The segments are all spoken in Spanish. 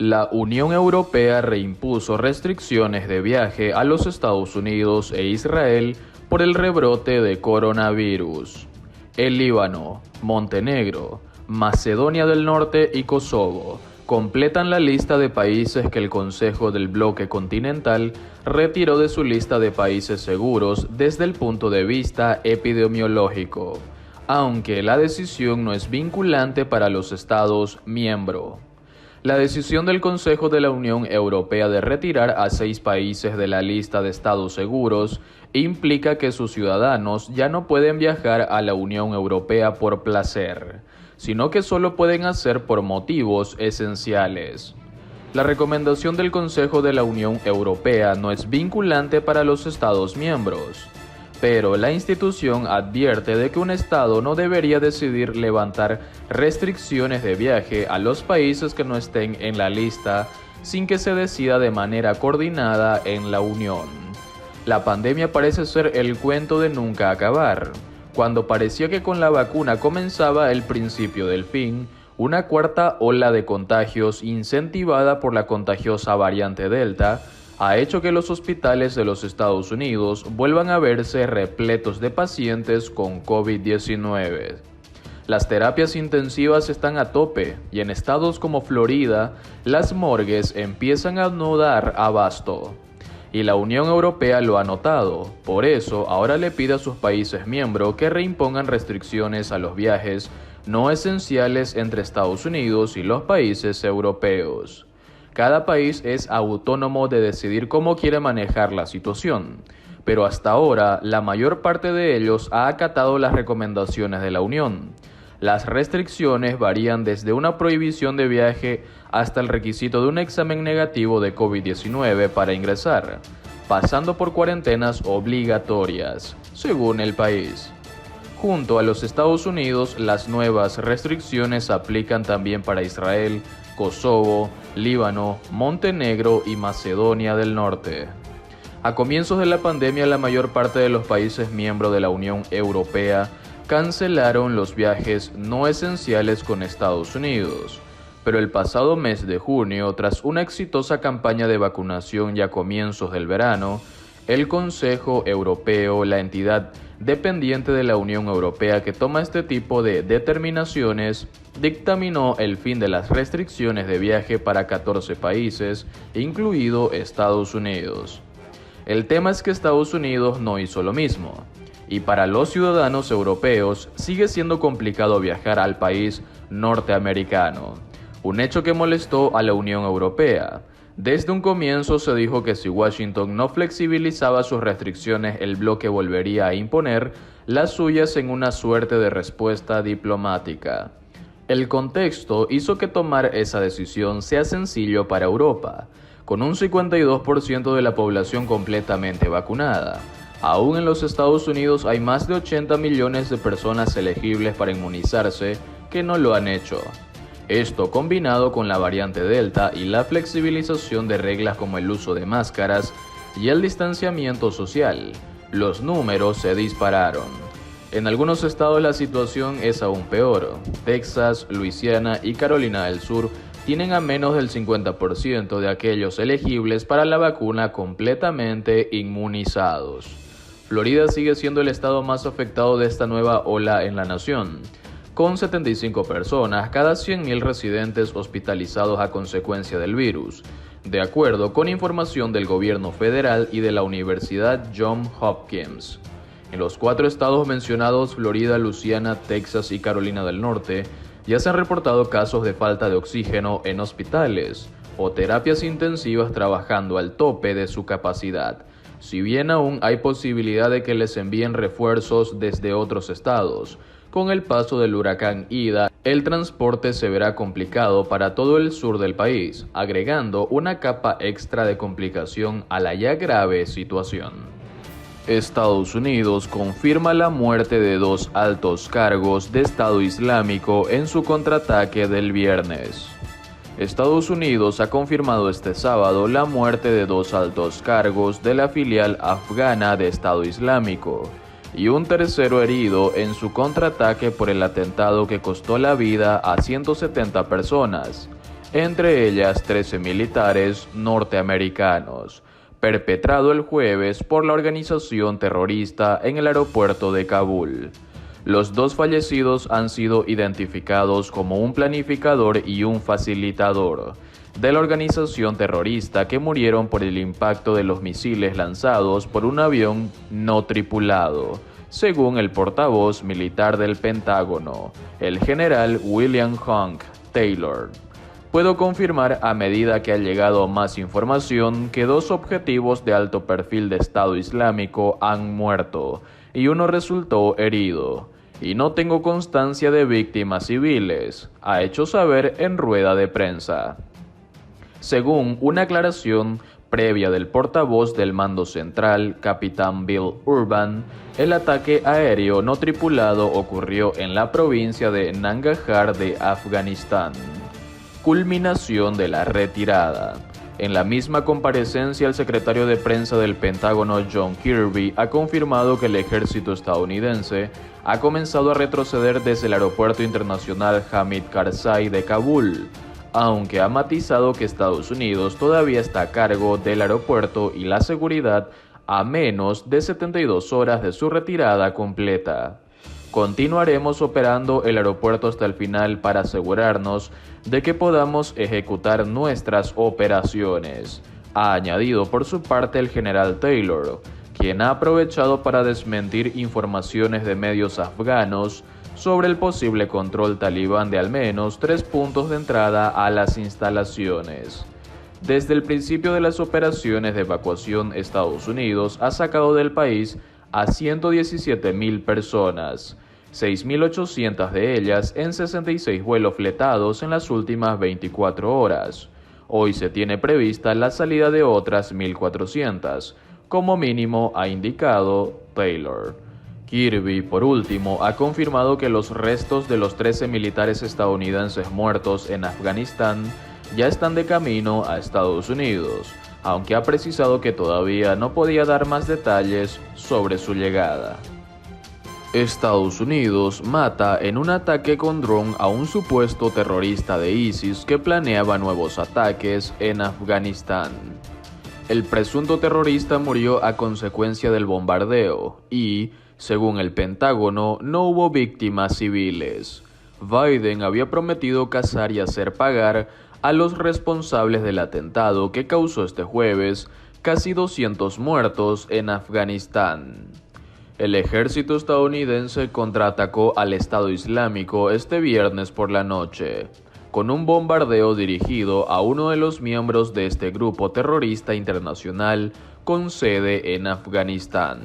La Unión Europea reimpuso restricciones de viaje a los Estados Unidos e Israel por el rebrote de coronavirus. El Líbano, Montenegro, Macedonia del Norte y Kosovo completan la lista de países que el Consejo del Bloque Continental retiró de su lista de países seguros desde el punto de vista epidemiológico, aunque la decisión no es vinculante para los Estados miembros. La decisión del Consejo de la Unión Europea de retirar a 6 países de la lista de estados seguros implica que sus ciudadanos ya no pueden viajar a la Unión Europea por placer, sino que solo pueden hacer por motivos esenciales. La recomendación del Consejo de la Unión Europea no es vinculante para los Estados miembros, pero la institución advierte de que un Estado no debería decidir levantar restricciones de viaje a los países que no estén en la lista sin que se decida de manera coordinada en la Unión. La pandemia parece ser el cuento de nunca acabar. Cuando parecía que con la vacuna comenzaba el principio del fin, una cuarta ola de contagios incentivada por la contagiosa variante Delta ha hecho que los hospitales de los Estados Unidos vuelvan a verse repletos de pacientes con COVID-19. Las terapias intensivas están a tope y en estados como Florida, las morgues empiezan a no dar abasto. Y la Unión Europea lo ha notado, por eso ahora le pide a sus países miembros que reimpongan restricciones a los viajes no esenciales entre Estados Unidos y los países europeos. Cada país es autónomo de decidir cómo quiere manejar la situación, pero hasta ahora la mayor parte de ellos ha acatado las recomendaciones de la Unión. Las restricciones varían desde una prohibición de viaje hasta el requisito de un examen negativo de COVID-19 para ingresar, pasando por cuarentenas obligatorias, según el país. Junto a los Estados Unidos, las nuevas restricciones aplican también para Israel, Kosovo, Líbano, Montenegro y Macedonia del Norte. A comienzos de la pandemia, la mayor parte de los países miembros de la Unión Europea cancelaron los viajes no esenciales con Estados Unidos, pero el pasado mes de junio, tras una exitosa campaña de vacunación y a comienzos del verano, el Consejo Europeo, la entidad dependiente de la Unión Europea que toma este tipo de determinaciones, dictaminó el fin de las restricciones de viaje para 14 países, incluido Estados Unidos. El tema es que Estados Unidos no hizo lo mismo, y para los ciudadanos europeos sigue siendo complicado viajar al país norteamericano, un hecho que molestó a la Unión Europea. Desde un comienzo se dijo que si Washington no flexibilizaba sus restricciones, el bloque volvería a imponer las suyas en una suerte de respuesta diplomática. El contexto hizo que tomar esa decisión sea sencillo para Europa, con un 52% de la población completamente vacunada. Aún en los Estados Unidos hay más de 80 millones de personas elegibles para inmunizarse que no lo han hecho. Esto combinado con la variante Delta y la flexibilización de reglas como el uso de máscaras y el distanciamiento social, los números se dispararon. En algunos estados la situación es aún peor. Texas, Luisiana y Carolina del Sur tienen a menos del 50% de aquellos elegibles para la vacuna completamente inmunizados. Florida sigue siendo el estado más afectado de esta nueva ola en la nación, con 75 personas cada 100.000 residentes hospitalizados a consecuencia del virus, de acuerdo con información del gobierno federal y de la Universidad Johns Hopkins. En los 4 estados mencionados, Florida, Luisiana, Texas y Carolina del Norte, ya se han reportado casos de falta de oxígeno en hospitales o terapias intensivas trabajando al tope de su capacidad, si bien aún hay posibilidad de que les envíen refuerzos desde otros estados. Con el paso del huracán Ida, el transporte se verá complicado para todo el sur del país, agregando una capa extra de complicación a la ya grave situación. Estados Unidos confirma la muerte de 2 altos cargos de Estado Islámico en su contraataque del viernes. Estados Unidos ha confirmado este sábado la muerte de 2 altos cargos de la filial afgana de Estado Islámico, y un tercero herido en su contraataque por el atentado que costó la vida a 170 personas entre ellas 13 militares norteamericanos, perpetrado el jueves por la organización terrorista en el aeropuerto de Kabul. Los dos fallecidos han sido identificados como un planificador y un facilitador de la organización terrorista que murieron por el impacto de los misiles lanzados por un avión no tripulado, según el portavoz militar del Pentágono, el general William Hunk Taylor. Puedo confirmar a medida que ha llegado más información que 2 objetivos de alto perfil de Estado Islámico han muerto y uno resultó herido, y no tengo constancia de víctimas civiles, ha hecho saber en rueda de prensa. Según una aclaración previa del portavoz del Mando Central, Capitán Bill Urban, el ataque aéreo no tripulado ocurrió en la provincia de Nangarhar de Afganistán. Culminación de la retirada. En la misma comparecencia, el secretario de prensa del Pentágono, John Kirby, ha confirmado que el ejército estadounidense ha comenzado a retroceder desde el aeropuerto internacional Hamid Karzai de Kabul, aunque ha matizado que Estados Unidos todavía está a cargo del aeropuerto y la seguridad a menos de 72 horas de su retirada completa. Continuaremos operando el aeropuerto hasta el final para asegurarnos de que podamos ejecutar nuestras operaciones, ha añadido por su parte el general Taylor, quien ha aprovechado para desmentir informaciones de medios afganos sobre el posible control talibán de al menos 3 puntos de entrada a las instalaciones. Desde el principio de las operaciones de evacuación, Estados Unidos ha sacado del país a 117.000 personas, 6.800 de ellas en 66 vuelos fletados en las últimas 24 horas. Hoy se tiene prevista la salida de otras 1.400, como mínimo, ha indicado Taylor. Kirby, por último, ha confirmado que los restos de los 13 militares estadounidenses muertos en Afganistán ya están de camino a Estados Unidos, aunque ha precisado que todavía no podía dar más detalles sobre su llegada. Estados Unidos mata en un ataque con dron a un supuesto terrorista de ISIS que planeaba nuevos ataques en Afganistán. El presunto terrorista murió a consecuencia del bombardeo y, según el Pentágono, no hubo víctimas civiles. Biden había prometido cazar y hacer pagar a los responsables del atentado que causó este jueves casi 200 muertos en Afganistán. El ejército estadounidense contraatacó al Estado Islámico este viernes por la noche, con un bombardeo dirigido a uno de los miembros de este grupo terrorista internacional con sede en Afganistán.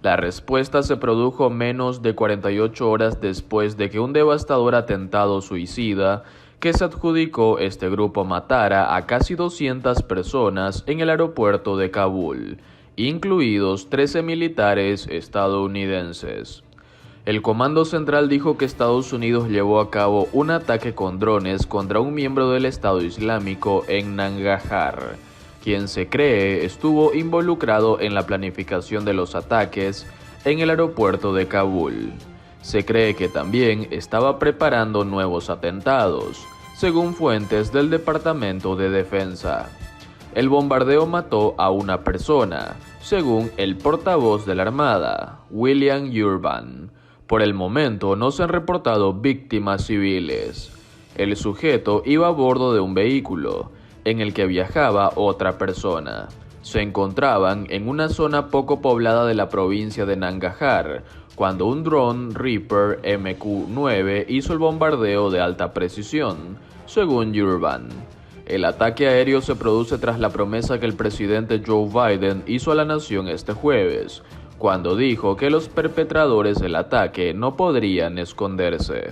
La respuesta se produjo menos de 48 horas después de que un devastador atentado suicida que se adjudicó este grupo matara a casi 200 personas en el aeropuerto de Kabul, incluidos 13 militares estadounidenses. El Comando Central dijo que Estados Unidos llevó a cabo un ataque con drones contra un miembro del Estado Islámico en Nangarhar, quien se cree estuvo involucrado en la planificación de los ataques en el aeropuerto de Kabul. Se cree que también estaba preparando nuevos atentados, según fuentes del Departamento de Defensa. El bombardeo mató a una persona, según el portavoz de la Armada, William Urban. Por el momento no se han reportado víctimas civiles. El sujeto iba a bordo de un vehículo, en el que viajaba otra persona. Se encontraban en una zona poco poblada de la provincia de Nangarhar, cuando un dron Reaper MQ-9 hizo el bombardeo de alta precisión, según Urban. El ataque aéreo se produce tras la promesa que el presidente Joe Biden hizo a la nación este jueves, cuando dijo que los perpetradores del ataque no podrían esconderse.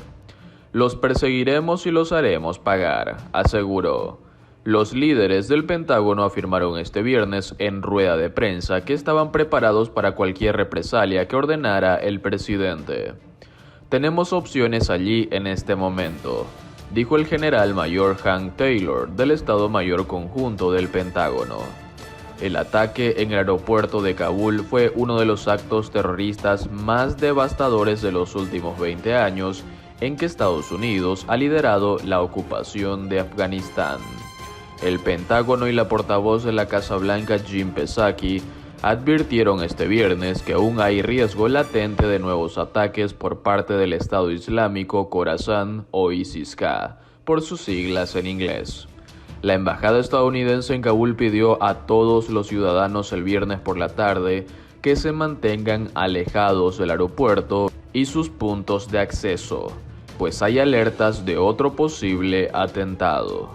Los perseguiremos y los haremos pagar, aseguró. Los líderes del Pentágono afirmaron este viernes en rueda de prensa que estaban preparados para cualquier represalia que ordenara el presidente. Tenemos opciones allí en este momento, dijo el general mayor Hunk Taylor del Estado Mayor Conjunto del Pentágono. El ataque en el aeropuerto de Kabul fue uno de los actos terroristas más devastadores de los últimos 20 años en que Estados Unidos ha liderado la ocupación de Afganistán. El Pentágono y la portavoz de la Casa Blanca, Jen Psaki, advirtieron este viernes que aún hay riesgo latente de nuevos ataques por parte del Estado Islámico Khorasan o ISIS-K, por sus siglas en inglés. La embajada estadounidense en Kabul pidió a todos los ciudadanos el viernes por la tarde que se mantengan alejados del aeropuerto y sus puntos de acceso, pues hay alertas de otro posible atentado.